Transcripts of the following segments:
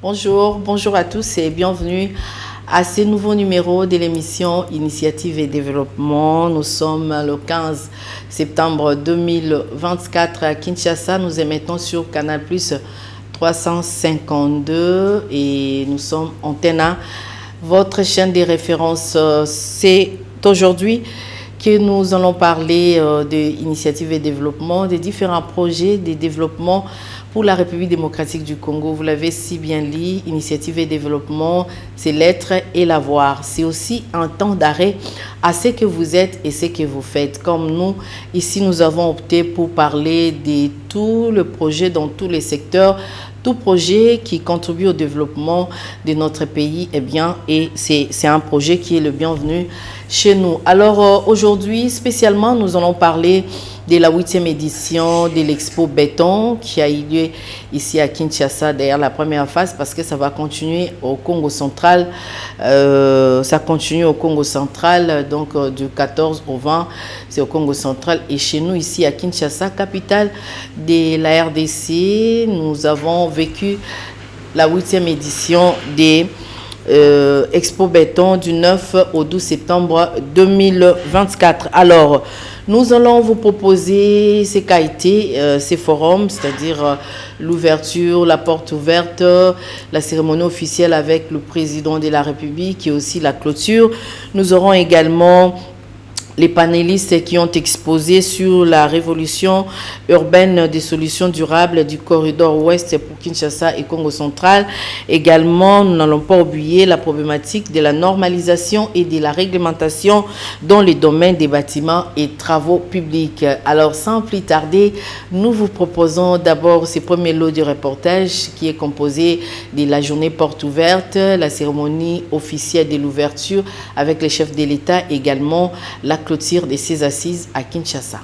Bonjour à tous et bienvenue à ce nouveau numéro de l'émission Initiative et Développement. Nous sommes le 15 septembre 2024 à Kinshasa. Nous émettons sur Canal Plus 352 et nous sommes Antenne A. Votre chaîne de référence, c'est aujourd'hui que nous allons parler d'initiative et développement, des différents projets de développement pour la République démocratique du Congo. Vous l'avez si bien dit, initiative et développement, c'est l'être et l'avoir. C'est aussi un temps d'arrêt à ce que vous êtes et ce que vous faites. Comme nous, ici, nous avons opté pour parler de tout le projet dans tous les secteurs, tout projet qui contribue au développement de notre pays, et c'est un projet qui est le bienvenu chez nous. Alors aujourd'hui, spécialement, nous allons parler de la 8e édition de l'Expo Béton qui a eu lieu ici à Kinshasa, derrière la première phase, parce que ça va continuer au Congo central. Ça continue au Congo central, donc du 14 au 20, c'est au Congo central. Et chez nous, ici à Kinshasa, capitale de la RDC, nous avons vécu la 8e édition des Expo Béton du 9 au 12 septembre 2024. Alors, nous allons vous proposer ce qu'a été ces forums, c'est-à-dire l'ouverture, la porte ouverte, la cérémonie officielle avec le président de la République et aussi la clôture. Nous aurons également les panélistes qui ont exposé sur la révolution urbaine des solutions durables du corridor ouest pour Kinshasa et Congo central. Également, nous n'allons pas oublier la problématique de la normalisation et de la réglementation dans les domaines des bâtiments et travaux publics. Alors, sans plus tarder, nous vous proposons d'abord ce premier lot de reportage qui est composé de la journée porte ouverte, la cérémonie officielle de l'ouverture avec les chefs de l'État, également la clôture de ces assises à Kinshasa.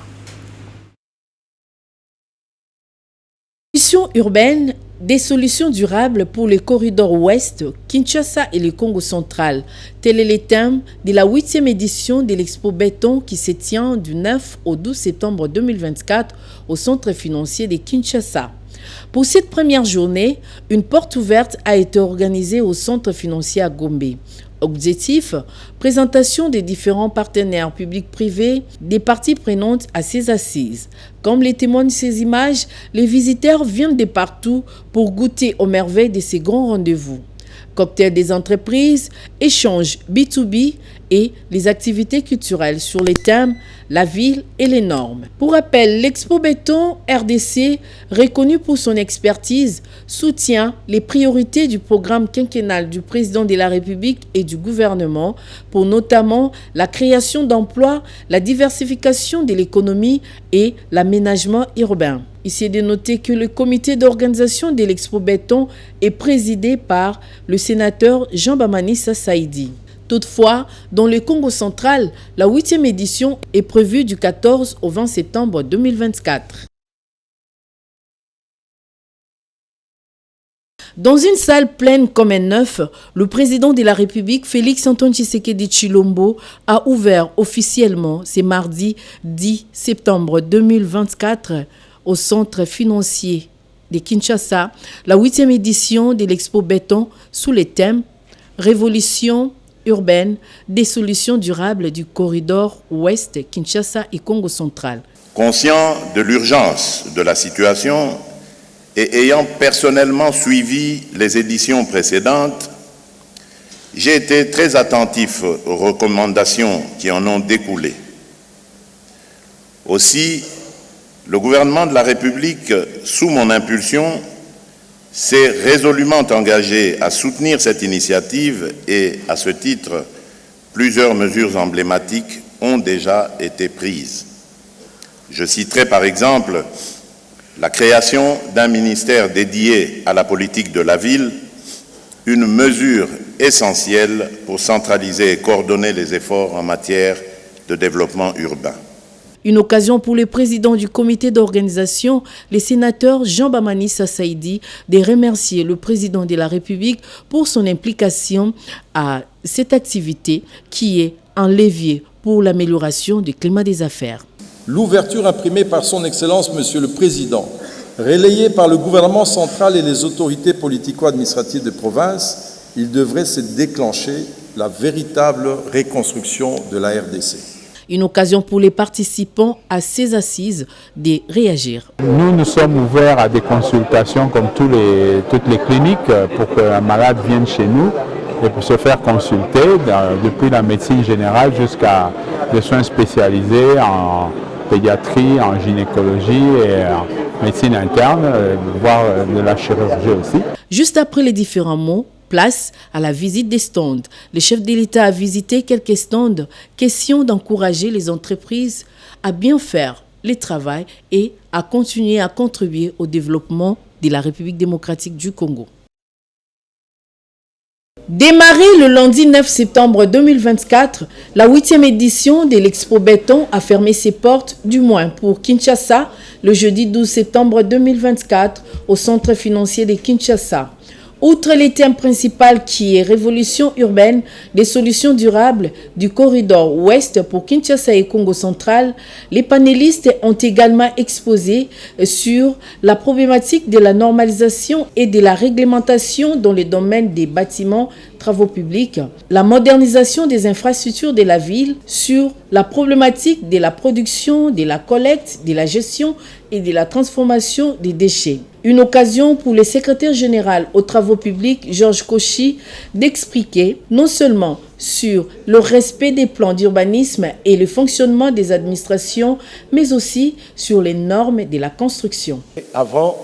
Solutions urbaines, des solutions durables pour les corridors ouest, Kinshasa et le Congo central. Tel est le thème de la 8e édition de l'Expo Béton qui se tient du 9 au 12 septembre 2024 au centre financier de Kinshasa. Pour cette première journée, une porte ouverte a été organisée au centre financier à Gombe. Objectif, présentation des différents partenaires publics-privés, des parties prenantes à ces assises. Comme les témoignent ces images, les visiteurs viennent de partout pour goûter aux merveilles de ces grands rendez-vous. Cocktail des entreprises, échanges B2B et les activités culturelles sur les thèmes, la ville et les normes. Pour rappel, l'Expo Béton RDC, reconnue pour son expertise, soutient les priorités du programme quinquennal du président de la République et du gouvernement pour notamment la création d'emplois, la diversification de l'économie et l'aménagement urbain. Ici est de noter que le comité d'organisation de l'Expo Béton est présidé par le sénateur Jean-Baptiste Saïdi. Toutefois, dans le Congo central, la 8e édition est prévue du 14 au 20 septembre 2024. Dans une salle pleine comme un neuf, le président de la République, Félix-Antoine Tshisekedi Tshilombo, a ouvert officiellement ce mardi 10 septembre 2024 au centre financier de Kinshasa, la 8e édition de l'Expo Béton sous les thèmes Révolution urbaine des solutions durables du corridor ouest, Kinshasa et Congo central. Conscient de l'urgence de la situation et ayant personnellement suivi les éditions précédentes, j'ai été très attentif aux recommandations qui en ont découlé. Aussi, le gouvernement de la République, sous mon impulsion, s'est résolument engagé à soutenir cette initiative et, à ce titre, plusieurs mesures emblématiques ont déjà été prises. Je citerai par exemple la création d'un ministère dédié à la politique de la ville, une mesure essentielle pour centraliser et coordonner les efforts en matière de développement urbain. Une occasion pour le président du comité d'organisation, le sénateur Jean-Baptiste Saïdi, de remercier le président de la République pour son implication à cette activité qui est un levier pour l'amélioration du climat des affaires. L'ouverture imprimée par son Excellence, Monsieur le Président, Relayé par le gouvernement central et les autorités politico-administratives de province, il devrait se déclencher la véritable reconstruction de la RDC. Une occasion pour les participants à ces assises de réagir. Nous sommes ouverts à des consultations comme toutes les cliniques pour qu'un malade vienne chez nous et pour se faire consulter depuis la médecine générale jusqu'à des soins spécialisés en pédiatrie, en gynécologie et en médecine interne, voire de la chirurgie aussi. Juste après les différents mots, place à la visite des stands. Le chef de l'État a visité quelques stands. Question d'encourager les entreprises à bien faire le travail et à continuer à contribuer au développement de la République démocratique du Congo. Démarré le lundi 9 septembre 2024, la 8e édition de l'Expo Béton a fermé ses portes, du moins pour Kinshasa, le jeudi 12 septembre 2024 au centre financier de Kinshasa. Outre le thème principal qui est révolution urbaine, des solutions durables du corridor ouest pour Kinshasa et Congo central, les panélistes ont également exposé sur la problématique de la normalisation et de la réglementation dans les domaines des bâtiments, travaux publics, la modernisation des infrastructures de la ville, sur la problématique de la production, de la collecte, de la gestion et de la transformation des déchets. Une occasion pour le secrétaire général aux travaux publics, Georges Kochi, d'expliquer non seulement sur le respect des plans d'urbanisme et le fonctionnement des administrations, mais aussi sur les normes de la construction. Avant,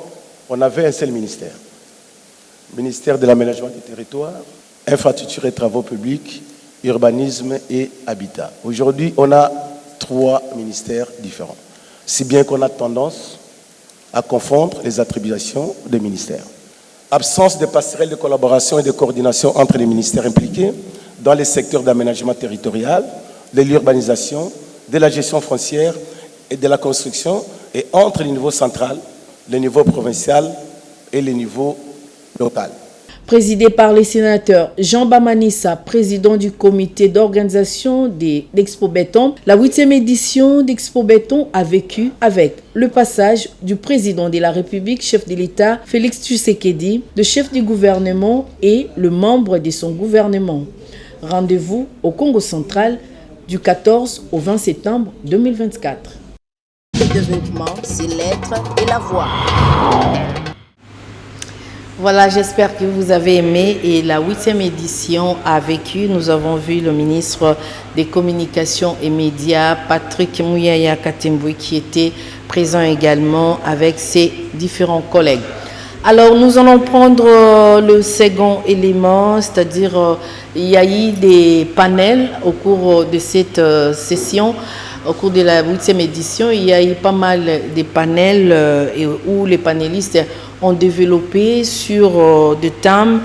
on avait un seul ministère, le ministère de l'aménagement du territoire, infrastructure et travaux publics, urbanisme et habitat. Aujourd'hui, on a 3 ministères différents, si bien qu'on a tendance à confondre les attributions des ministères. Absence de passerelles de collaboration et de coordination entre les ministères impliqués dans les secteurs d'aménagement territorial, de l'urbanisation, de la gestion foncière et de la construction, et entre le niveau central, le niveau provincial et le niveau local. Présidé par les sénateurs Jean Bamanissa, président du comité d'organisation d'Expo Béton, la 8e édition d'Expo Béton a vécu avec le passage du président de la République, chef de l'État, Félix Tshisekedi, le chef du gouvernement et le membre de son gouvernement. Rendez-vous au Congo central du 14 au 20 septembre 2024. Le développement, c'est l'être et la voix. Voilà, j'espère que vous avez aimé et la 8e édition a vécu. Nous avons vu le ministre des Communications et Médias, Patrick Mouyaya Katembwe, qui était présent également avec ses différents collègues. Alors, nous allons prendre le second élément, c'est-à-dire il y a eu des panels au cours de cette session. Au cours de la 8e édition, il y a eu pas mal de panels où les panélistes ont développé sur des thèmes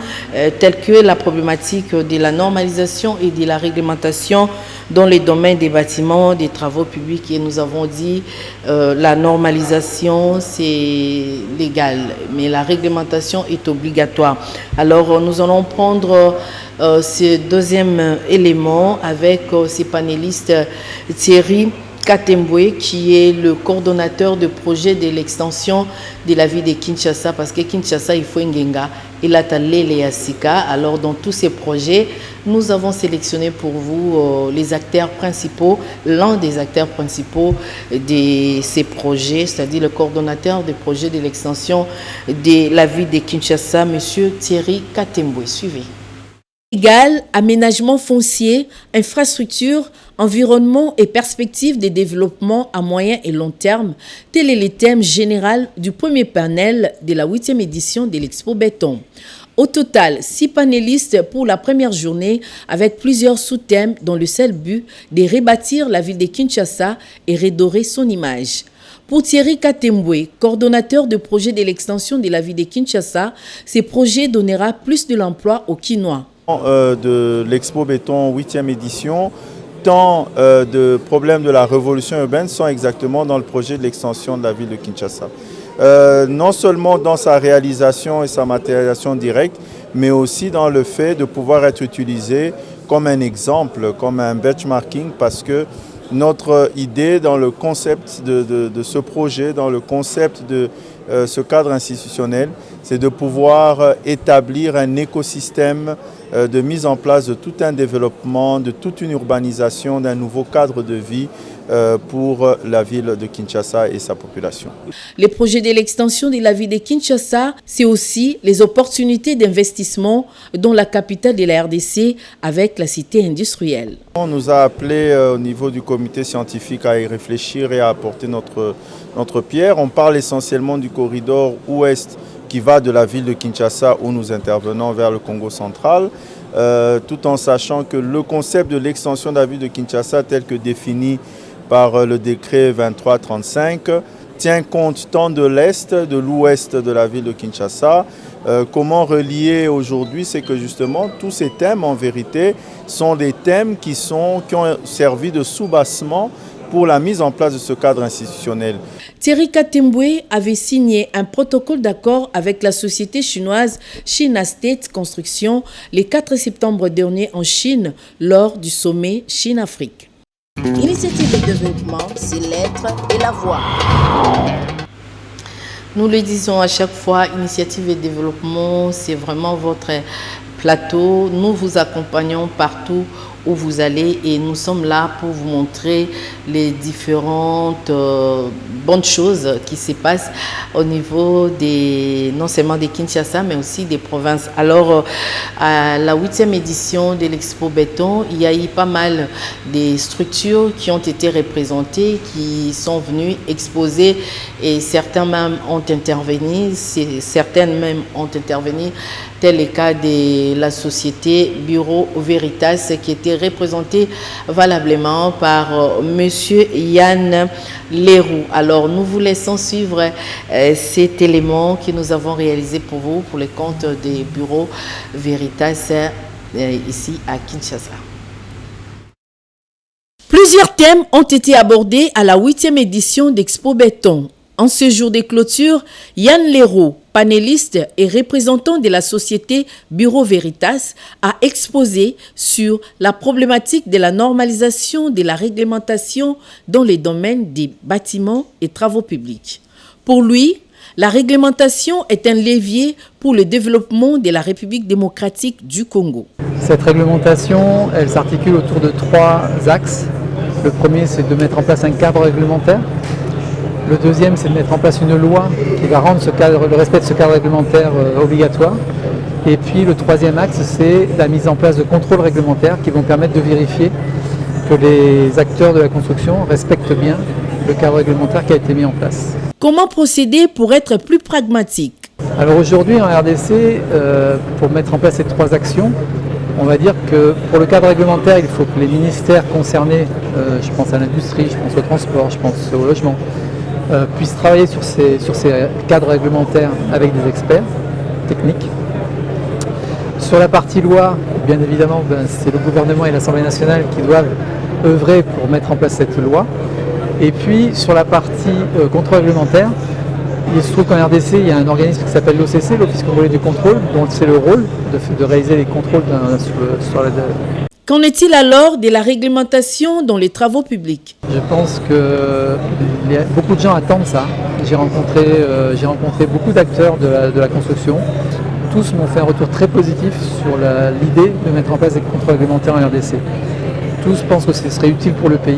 tels que la problématique de la normalisation et de la réglementation dans les domaines des bâtiments, des travaux publics. Et nous avons dit la normalisation, c'est légal, mais la réglementation est obligatoire. Alors, nous allons prendre ce deuxième élément avec ces panélistes Thierry Katembwe, qui est le coordonnateur de projet de l'extension de la ville de Kinshasa, parce que Kinshasa, il faut Ngenga, et la Talele et Asika. Alors, dans tous ces projets, nous avons sélectionné pour vous les acteurs principaux, l'un des acteurs principaux de ces projets, c'est-à-dire le coordonnateur de projet de l'extension de la ville de Kinshasa, M. Thierry Katembwe. Suivez. Égal, aménagement foncier, infrastructure, environnement et perspectives de développement à moyen et long terme, tel est le thème général du premier panel de la 8e édition de l'Expo Béton. Au total, 6 panélistes pour la première journée avec plusieurs sous-thèmes dans le seul but de rebâtir la ville de Kinshasa et redorer son image. Pour Thierry Katembwe, coordonnateur de projet de l'extension de la ville de Kinshasa, ces projets donnera plus de l'emploi aux Kinois. De l'Expo Béton 8e édition, tant de problèmes de la révolution urbaine sont exactement dans le projet de l'extension de la ville de Kinshasa. Non seulement dans sa réalisation et sa matérialisation directe, mais aussi dans le fait de pouvoir être utilisé comme un exemple, comme un benchmarking, parce que notre idée dans le concept de ce projet, dans le concept de ce cadre institutionnel, c'est de pouvoir établir un écosystème de mise en place de tout un développement, de toute une urbanisation, d'un nouveau cadre de vie pour la ville de Kinshasa et sa population. Les projets de l'extension de la ville de Kinshasa, c'est aussi les opportunités d'investissement dans la capitale de la RDC avec la cité industrielle. On nous a appelé au niveau du comité scientifique à y réfléchir et à apporter notre pierre. On parle essentiellement du corridor ouest qui va de la ville de Kinshasa où nous intervenons vers le Congo central, tout en sachant que le concept de l'extension de la ville de Kinshasa tel que défini par le décret 2335 tient compte tant de l'est, de l'ouest de la ville de Kinshasa. Comment relier aujourd'hui, c'est que justement tous ces thèmes en vérité sont des thèmes qui ont servi de soubassement pour la mise en place de ce cadre institutionnel. Thierry Katembwe avait signé un protocole d'accord avec la société chinoise China State Construction le 4 septembre dernier en Chine lors du sommet Chine-Afrique. Initiative de développement, c'est l'être et la voix. Nous le disons à chaque fois, Initiative et Développement, c'est vraiment votre plateau. Nous vous accompagnons partout où vous allez et nous sommes là pour vous montrer les différentes bonnes choses qui se passent au niveau non seulement des Kinshasa mais aussi des provinces. Alors à la 8e édition de l'Expo Béton, il y a eu pas mal de structures qui ont été représentées, qui sont venues exposer et certaines même ont intervenu, tel le cas de la société Bureau Veritas qui était représentée valablement par Monsieur Yann Leroux. Alors nous vous laissons suivre cet élément que nous avons réalisé pour vous pour le compte des Bureaux Veritas ici à Kinshasa. Plusieurs thèmes ont été abordés à la 8e édition d'Expo Béton. En ce jour de clôture, Yann Leroux, panéliste et représentant de la société Bureau Veritas, a exposé sur la problématique de la normalisation de la réglementation dans les domaines des bâtiments et travaux publics. Pour lui, la réglementation est un levier pour le développement de la République démocratique du Congo. Cette réglementation, elle s'articule autour de 3 axes. Le premier, c'est de mettre en place un cadre réglementaire. Le deuxième, c'est de mettre en place une loi qui va rendre le respect de ce cadre réglementaire obligatoire. Et puis le troisième axe, c'est la mise en place de contrôles réglementaires qui vont permettre de vérifier que les acteurs de la construction respectent bien le cadre réglementaire qui a été mis en place. Comment procéder pour être plus pragmatique? Alors aujourd'hui en RDC, pour mettre en place ces 3 actions, on va dire que pour le cadre réglementaire, il faut que les ministères concernés, je pense à l'industrie, je pense au transport, je pense au logement, puissent travailler sur ces cadres réglementaires avec des experts techniques. Sur la partie loi, bien évidemment, c'est le gouvernement et l'Assemblée nationale qui doivent œuvrer pour mettre en place cette loi. Et puis sur la partie contrôle réglementaire, il se trouve qu'en RDC, il y a un organisme qui s'appelle l'OCC, l'Office congolais du contrôle, dont c'est le rôle de réaliser les contrôles sur la... Qu'en est-il alors de la réglementation dans les travaux publics? Je pense que beaucoup de gens attendent ça. J'ai rencontré beaucoup d'acteurs de la construction. Tous m'ont fait un retour très positif sur l'idée de mettre en place des contrôles réglementaires en RDC. Tous pensent que ce serait utile pour le pays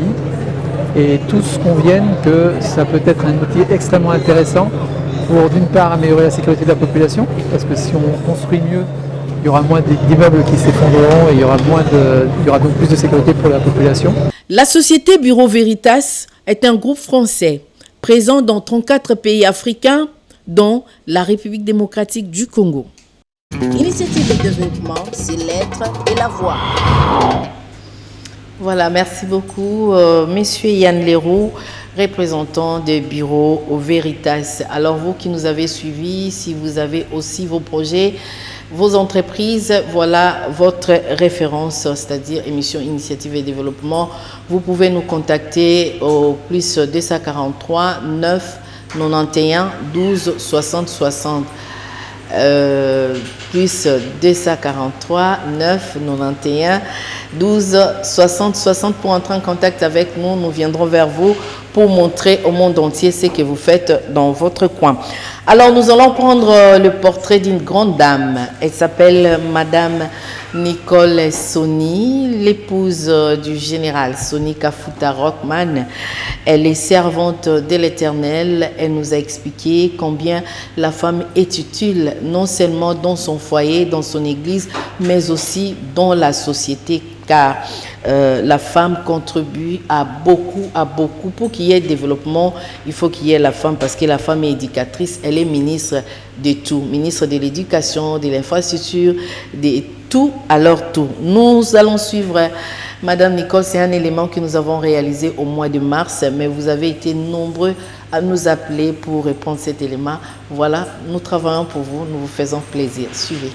et tous conviennent que ça peut être un outil extrêmement intéressant pour d'une part améliorer la sécurité de la population, parce que si on construit mieux, il y aura moins d'immeubles qui s'effondreront et il y aura donc plus de sécurité pour la population. La société Bureau Veritas est un groupe français présent dans 34 pays africains, dont la République démocratique du Congo. Initiative de développement, c'est l'être et la voix. Voilà, merci beaucoup, Monsieur Yann Leroux, représentant des bureaux au Veritas. Alors vous qui nous avez suivis, si vous avez aussi vos projets, vos entreprises, voilà votre référence, c'est-à-dire émission Initiative et Développement. Vous pouvez nous contacter au plus 243 9 91 12 60 60. Plus 243 9 91 12 60 60 pour entrer en contact avec nous. Nous viendrons vers vous pour montrer au monde entier ce que vous faites dans votre coin. Alors nous allons prendre le portrait d'une grande dame. Elle s'appelle Madame Nicole Soni, l'épouse du général Soni Kafuta Rockman. Elle est servante de l'Éternel. Elle nous a expliqué combien la femme est utile, non seulement dans son foyer, dans son église, mais aussi dans la société, car la femme contribue à beaucoup. Pour qu'il y ait développement, il faut qu'il y ait la femme, parce que la femme est éducatrice, elle est ministre de tout, ministre de l'éducation, de l'infrastructure, de tout, alors tout. Nous allons suivre Madame Nicole, c'est un élément que nous avons réalisé au mois de mars, mais vous avez été nombreux à nous appeler pour répondre à cet élément. Voilà, nous travaillons pour vous, nous vous faisons plaisir. Suivez.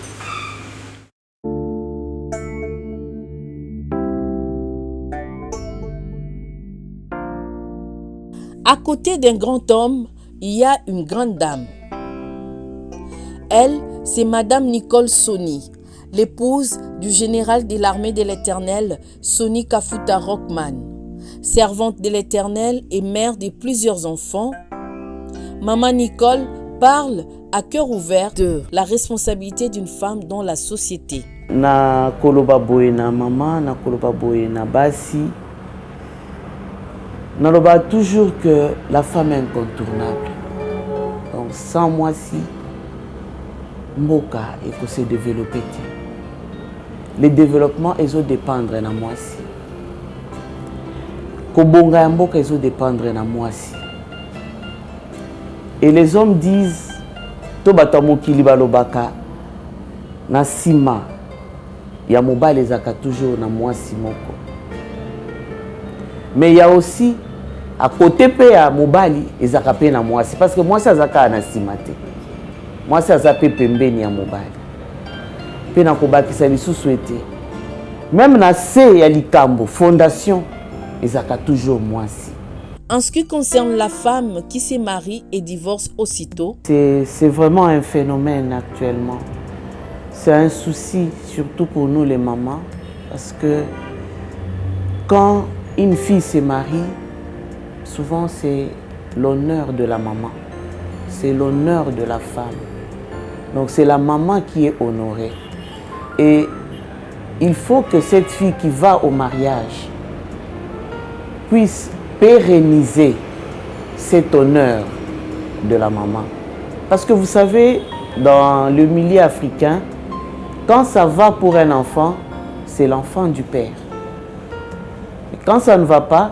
À côté d'un grand homme, il y a une grande dame. Elle, c'est Madame Nicole Soni, l'épouse du général de l'armée de l'Éternel, Soni Kafuta Rockman. Servante de l'Éternel et mère de plusieurs enfants, Maman Nicole parle à cœur ouvert de la responsabilité d'une femme dans la société. Na koloba boye na maman, na koloba boye na basi. Naloba toujours que la femme est incontournable. Donc sans moi si Mboka et que se développer. Le développement ils ont dépendre na moi si. Kobonga Mboka ils ont dépendre na moi si. Et les hommes disent to batamokili balobaka na sima ya mobile ezaka toujours na moi si moko. Mais il y a aussi à côté pe ya mobali ezaka pe na moi si, parce que moi ça zaka na sima te. Moi ça zape pembeni ya mobali. Pe na kobakisa lisusu ete. Même na se ya likambo fondation ezaka toujours moi si. En ce qui concerne la femme qui se marie et divorce aussitôt, c'est vraiment un phénomène actuellement. C'est un souci, surtout pour nous les mamans, parce que quand une fille se marie, souvent c'est l'honneur de la maman, c'est l'honneur de la femme. Donc c'est la maman qui est honorée. Et il faut que cette fille qui va au mariage puisse pérenniser cet honneur de la maman. Parce que vous savez, dans le milieu africain, quand ça va pour un enfant, c'est l'enfant du père. Et quand ça ne va pas,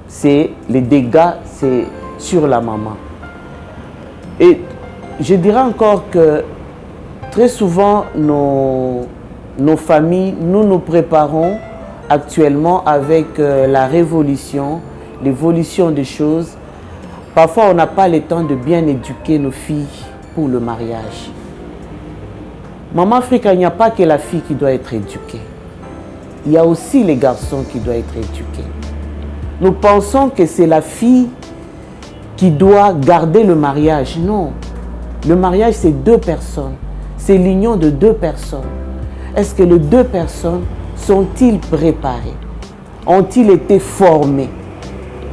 c'est les dégâts, c'est sur la maman. Et je dirais encore que très souvent, nos familles, nous nous préparons actuellement avec la révolution, l'évolution des choses. Parfois, on n'a pas le temps de bien éduquer nos filles pour le mariage. Maman Afrique, il n'y a pas que la fille qui doit être éduquée. Il y a aussi les garçons qui doivent être éduqués. Nous pensons que c'est la fille qui doit garder le mariage. Non. Le mariage, c'est deux personnes. C'est l'union de deux personnes. Est-ce que les deux personnes sont-ils préparées? Ont-ils été formées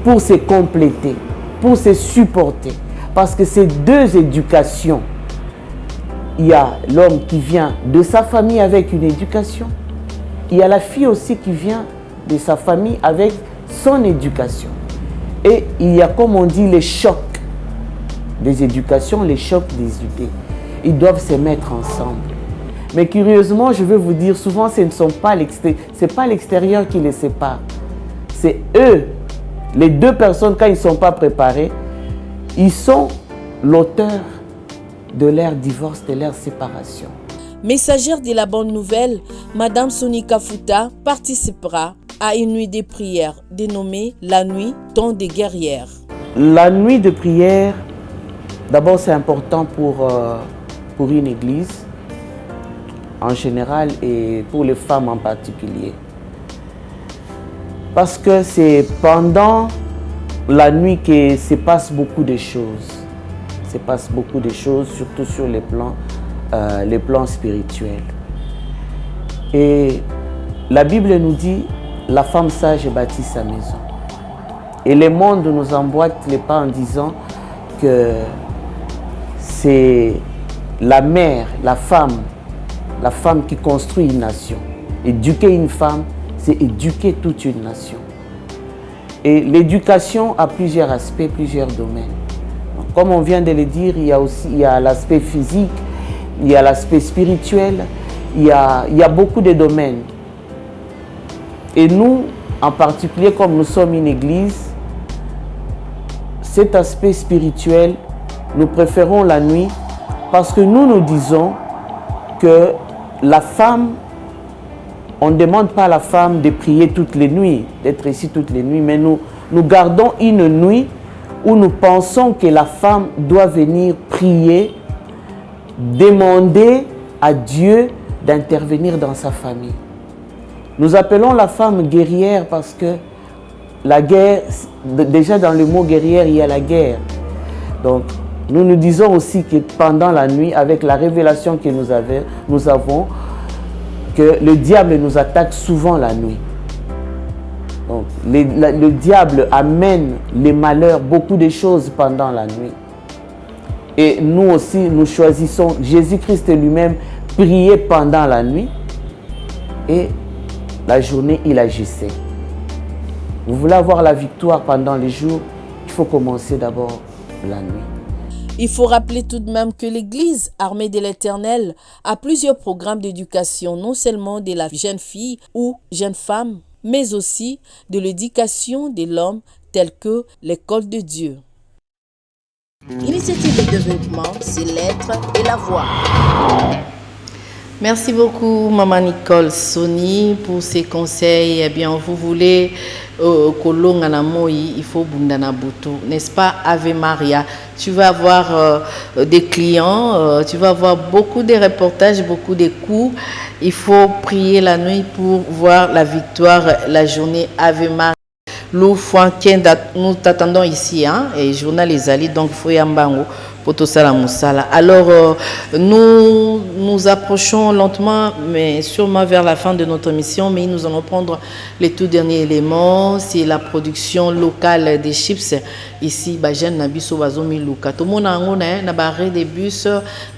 pour se compléter, pour se supporter? Parce que ces deux éducations, il y a l'homme qui vient de sa famille avec une éducation. Il y a la fille aussi qui vient de sa famille avec son éducation. Et il y a, comme on dit, les chocs des éducations, les chocs des idées. Ils doivent se mettre ensemble. Mais curieusement, je veux vous dire, souvent, ce ne sont pas l'extérieur qui les sépare. C'est eux, les deux personnes, quand ils ne sont pas préparés, ils sont l'auteur de leur divorce, de leur séparation. Messagère de la bonne nouvelle, Madame Soni Kafuta participera à une nuit de prière dénommée la nuit temps des guerrières. La nuit de prière, d'abord c'est important pour une église en général et pour les femmes en particulier. Parce que c'est pendant la nuit que se passe beaucoup de choses. Se passe beaucoup de choses, surtout sur les plans spirituels. Et la Bible nous dit, la femme sage bâtit sa maison. Et le monde nous emboîte les pas en disant que c'est la mère, la femme qui construit une nation. Éduquer une femme, c'est éduquer toute une nation. Et l'éducation a plusieurs aspects, plusieurs domaines. Comme on vient de le dire, il y a l'aspect physique, il y a l'aspect spirituel, il y a beaucoup de domaines. Et nous, en particulier, comme nous sommes une église, cet aspect spirituel, nous préférons la nuit parce que nous disons que la femme, on ne demande pas à la femme de prier toutes les nuits, d'être ici toutes les nuits, mais nous gardons une nuit où nous pensons que la femme doit venir prier, demander à Dieu d'intervenir dans sa famille. Nous appelons la femme guerrière parce que la guerre, déjà dans le mot guerrière, il y a la guerre. Donc, nous disons aussi que pendant la nuit, avec la révélation que nous avons, que le diable nous attaque souvent la nuit. Donc, le diable amène les malheurs, beaucoup de choses pendant la nuit. Et nous aussi, nous choisissons, Jésus-Christ lui-même priait pendant la nuit et la journée, il agissait. Vous voulez avoir la victoire pendant les jours, il faut commencer d'abord la nuit. Il faut rappeler tout de même que l'Église Armée de l'Éternel a plusieurs programmes d'éducation, non seulement de la jeune fille ou jeune femme, mais aussi de l'éducation de l'homme, telle que l'école de Dieu. Initiative de développement, c'est l'être et la voix. Merci beaucoup, Maman Nicole Soni, pour ces conseils. Eh bien, vous voulez il faut Bundana Boutou, n'est-ce pas, Ave Maria. Tu vas avoir des clients, tu vas avoir beaucoup de reportages, beaucoup de coups. Il faut prier la nuit pour voir la victoire, la journée Ave Maria. Nous t'attendons ici, hein, et journal Les Ali, donc il faut y ambango. Alors, nous approchons lentement, mais sûrement vers la fin de notre mission, mais nous allons prendre les tout derniers éléments. C'est la production locale des chips. Ici, Bajen Nabiso Bazomi Luka. Tout le monde a un barré des bus,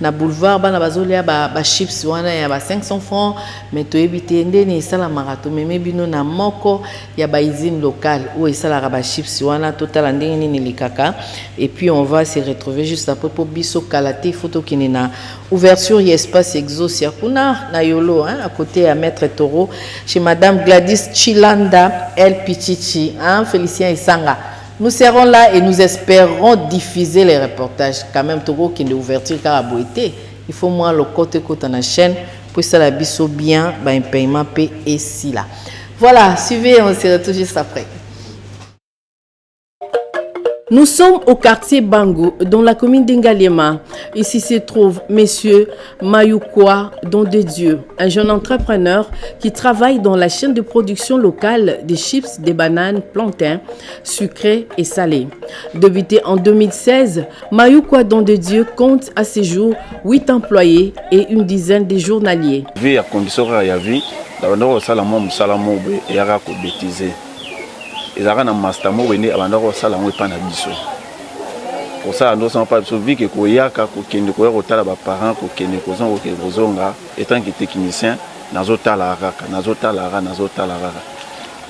na boulevard, na bazolia ba chips, wana ya ba 500 francs, mais tu évites ndeni sala marathon, mais bino na moko ya ba usine locale où est sala ba chips, wana total ndeni ni likaka. Et puis on va se retrouver juste après pour biso kalate photo qui na ouverture et espace exosia kuna na yolo, hein, à côté à Maître Toro chez Madame Gladys Chilanda El Pichichi, hein, Félicien Isanga. Nous serons là et nous espérons diffuser les reportages. Quand même, Togo qui est ouverture car à Boité. Il faut moins le côté dans la chaîne pour ça la biso bien, un paiement P et si là. Voilà, suivez, on se retrouve juste après. Nous sommes au quartier Bango, dans la commune d'Ingaliema. Ici se trouve Monsieur Mayukwa Don de Dieu, un jeune entrepreneur qui travaille dans la chaîne de production locale des chips, des bananes, plantains, sucrés et salés. Débuté en 2016, Mayukwa Don de Dieu compte à ce jour 8 employés et une dizaine de journaliers. ezaka na master mo wende abanda ko sala ngo pa na biso pour ça nous sommes pas sauvé que koyaka ko kende ko yotala ba parents ko kende ko zongo ke bozonga étant que technicien nazotala raka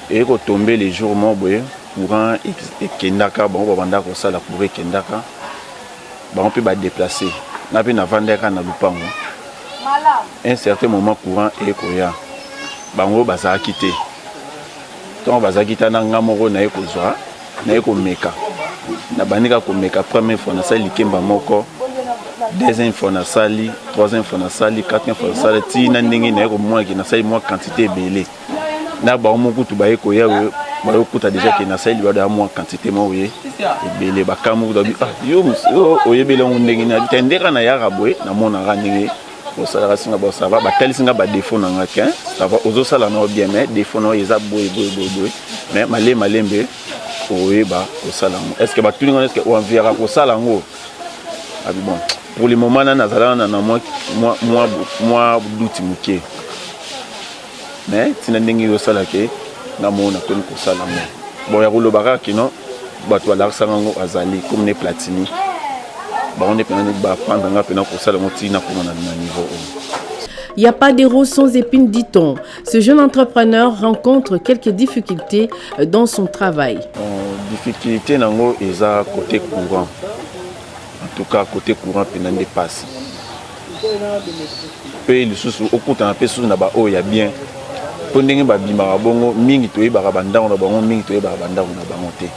et ko tomber les jours mo boye courant et kendaka bon banda ko sala pour kendaka ba on peut ba déplacer na pe na vandeka na lupango un certain moment courant et koya bango baza quitter. Quand on va s'agiter dans un moro na ekozwa na ekomeka na banika komeka première fois na sali kemba moko deuxième fois na sali troisième fois na sali quatrième fois na sali ti na ndenge na ekomwa ki na sali moi quantité belé na ba moku tu ba ekoya ba okuta déjà ki na sali ba da moi quantité mo ye belé ba kamu do yo oyebele on ndenge na tendeka na ya rabwe na mona ra ndenge au salaire singa ba ça va ba tel singa ba défaut na ngaka ça va aux sala no bien mais défaut no yeza boy mais malembe oyeba au sala est-ce que ba tout est-ce que on verra au sala ngo ah bon pour le moment na nazala na moi douti muke mais tina ndenge yo sala ke na mona ko ko sala mo bon ya rolo baraka kino ba to la sanga ngo azali comme ne platini on est pendant pour ça le niveau. Il n'y a pas de rose sans épines, dit-on. Ce jeune entrepreneur rencontre quelques difficultés dans son travail. Difficulté nango eza côté courant. En tout cas côté courant pendant des passes. Pe le sous au côté un peu sous na ba o ya bien. Pondenge ba bima bongo mingi to yeba banda on ba bongo mingi to yeba banda on ba monter.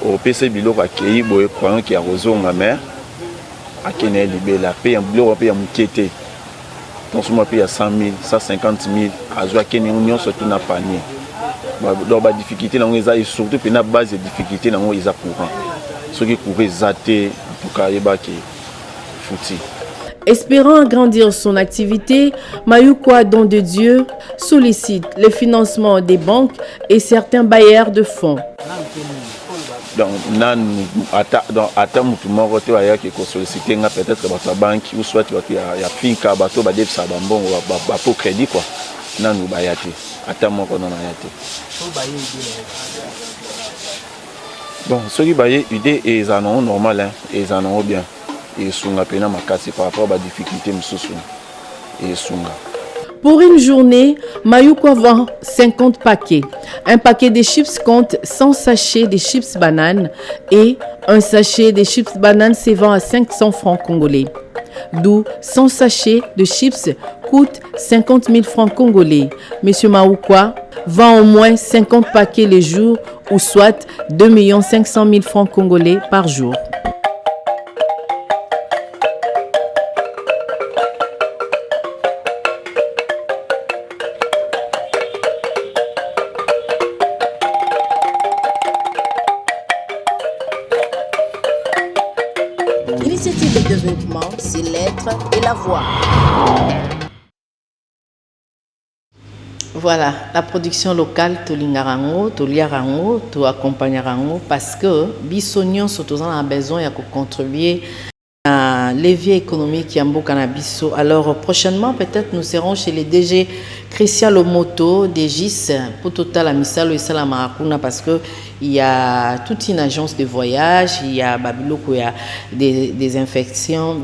Au PC biloko akei boye courant qui a rozonga mer. Akene libela pe en bloko pe ya mukete. Donc, je paye à 100 000, 150 000, à jouer à union surtout dans le panier. Donc, la difficulté, et surtout, la base de difficulté, c'est courant. Ceux qui courent, zaté, en tout cas, il y a foutu. Espérant agrandir son activité, Mayukwa Don de Dieu sollicite le financement des banques et certains bailleurs de fonds. Donc, attends, tout le monde qui solliciter peut-être votre banque ou soit il y a finca, bateau, badef, ça bon, pour crédit quoi. Non, nous bayate. Attends, moi qu'on en a été. Bon, ceux qui baillent, idée, ils en ont normal, ils en ont bien. Ils sont à peine à ma casse par rapport à la difficulté, ils sont. Pour une journée, Mayukwa vend 50 paquets. Un paquet de chips compte 100 sachets de chips bananes et un sachet de chips bananes se vend à 500 francs congolais. D'où 100 sachets de chips coûtent 50 000 francs congolais. Monsieur Mayukwa vend au moins 50 paquets le jour ou soit 2 500 000 francs congolais par jour. L'initiative de développement, c'est l'être et la voix. Voilà, la production locale, Tolingarango, Toliarango, to accompagnarango, parce que Bissonion, surtout, on a besoin de contribuer à levier économique qui est en cannabis. Alors, prochainement, peut-être, nous serons chez les DG Christian Lomoto, DGIS, pour Total Amisalo et Salamaracuna, parce que il y a toute une agence de voyage, il y a Babiloko, il y a des infectations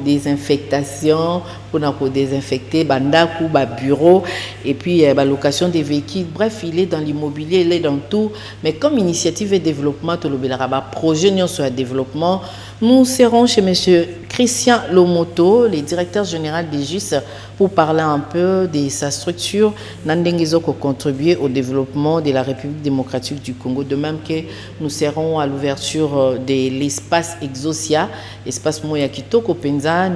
pour nous désinfecter, Bandaku, bureau, et puis la location des véhicules. Bref, il est dans l'immobilier, il est dans tout. Mais comme initiative et développement, tout le projet sur le développement, nous serons chez M. Christian Lomoto, le directeur général des GIS, pour parler un peu de sa structure, Nandengizo qui contribuer au développement de la République démocratique du Congo. De même que nous serons à l'ouverture de l'espace Exosia, espace Moya Kitoko Penza,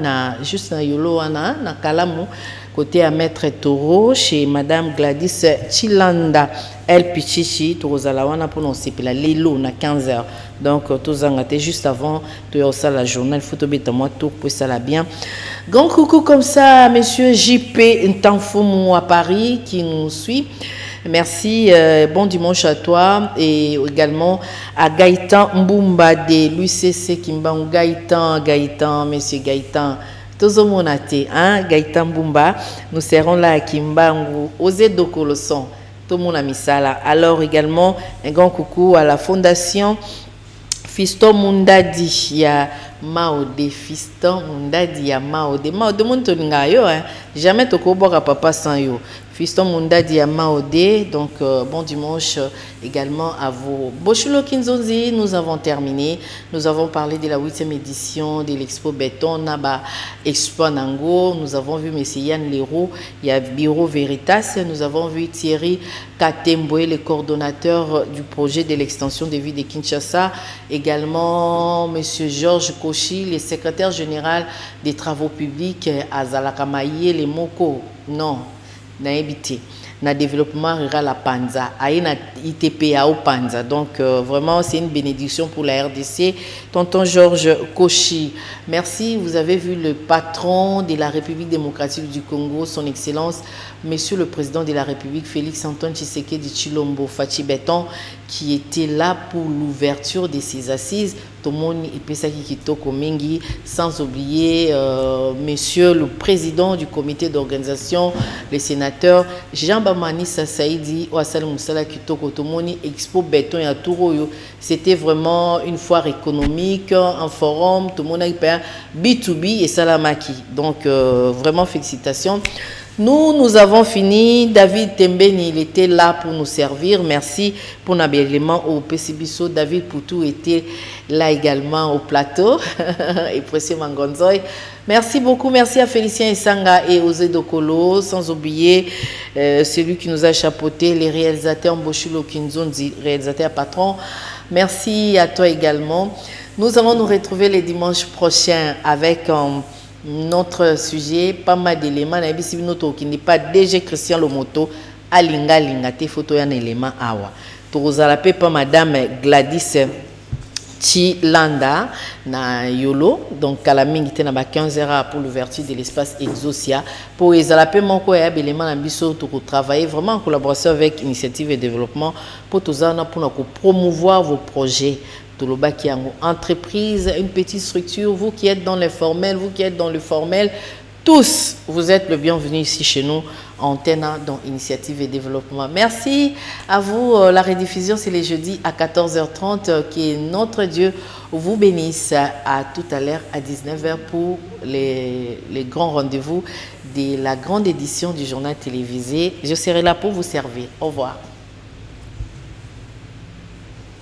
juste na Yolo na Kalamu, côté à Maître Toro, chez Madame Gladys Chilanda El Pichichi, Torozalawana pour nous c'est la Lelo na 15h. Donc tous en juste avant de ça la journal photo bêta moi tout pour ça la bien. Grand coucou comme ça monsieur JP Ntanfoumou à Paris qui nous suit. Merci, bon dimanche à toi et également à Gaëtan Mbumba de l'UCC Kimbangu. Gaëtan, monsieur Gaëtan. Tozomonate, hein, Gaëtan Mbumba. Nous serons là à Kimbangu, Osé Dokoloson, tout le monde a mis ça là. Alors également, un grand coucou à la fondation Fiston Mundadi, il y a Maode, Fiston Mundadi, il y a Maode. Maode, mon tongayo, hein. Jamais toko bora papa sans yo. Fiston Mundadi à Maode, donc bon dimanche également à vous. Bochulo Kinzonzi, nous avons terminé. Nous avons parlé de la 8e édition de l'Expo Béton, Naba Expo Nango. Nous avons vu M. Yann Leroux, il y a Bureau Veritas. Nous avons vu Thierry Katemboué, le coordonnateur du projet de l'extension des villes de Kinshasa. Également M. Georges Kochi, le secrétaire général des travaux publics à Zalakamaye, les Moko. Non. Na habité na développement rural à Panza, à na ITPA au Panza. Donc vraiment c'est une bénédiction pour la RDC. Tonton Georges Kochi, merci. Vous avez vu le patron de la République démocratique du Congo, son Excellence, Monsieur le Président de la République, Félix Antoine Tshisekedi Tshilombo Fachi Béton, qui était là pour l'ouverture de ces assises Tomoni et Pesaki Kitoko Mingi, sans oublier monsieur le président du comité d'organisation, les sénateurs, Jean Bamani Saïdi, Ouassal Moussala Kitoko Tomoni, Expo Béton et Aturoyo. C'était vraiment une foire économique, un forum, tout le monde a eu B2B et Salamaki. Donc, vraiment félicitations. Nous avons fini. David Tembeni, il était là pour nous servir. Merci pour l'habillement au PCBISO. David Poutou était là également au plateau. Et Pressé Mangonzoy. Merci beaucoup. Merci à Félicien Essanga et Osé Dokolo. Sans oublier celui qui nous a chapeauté, les réalisateurs Mboshilo Kinzonzi, réalisateur patron. Merci à toi également. Nous allons nous retrouver les dimanches prochains avec notre sujet, pas mal d'éléments. Qui n'est pas déjà Christian Lomoto, Alinga Linga, te photo un élément awa. Torozalape pas madame Gladys Chilanda na Yolo, donc à la mingi te na ba 15h pour l'ouverture de l'espace Exosia. Pour ezalape moko ya élément na biso to travailler vraiment en collaboration avec Initiative et Développement pour tozana pour promouvoir vos projets. Entreprise, une petite structure, vous qui êtes dans l'informel, vous qui êtes dans le formel, tous, vous êtes le bienvenu ici chez nous, Antenne dans Initiative et Développement. Merci à vous. La rediffusion, c'est les jeudis à 14h30. Que notre Dieu vous bénisse. À tout à l'heure à 19h pour les grands rendez-vous de la grande édition du journal télévisé. Je serai là pour vous servir. Au revoir.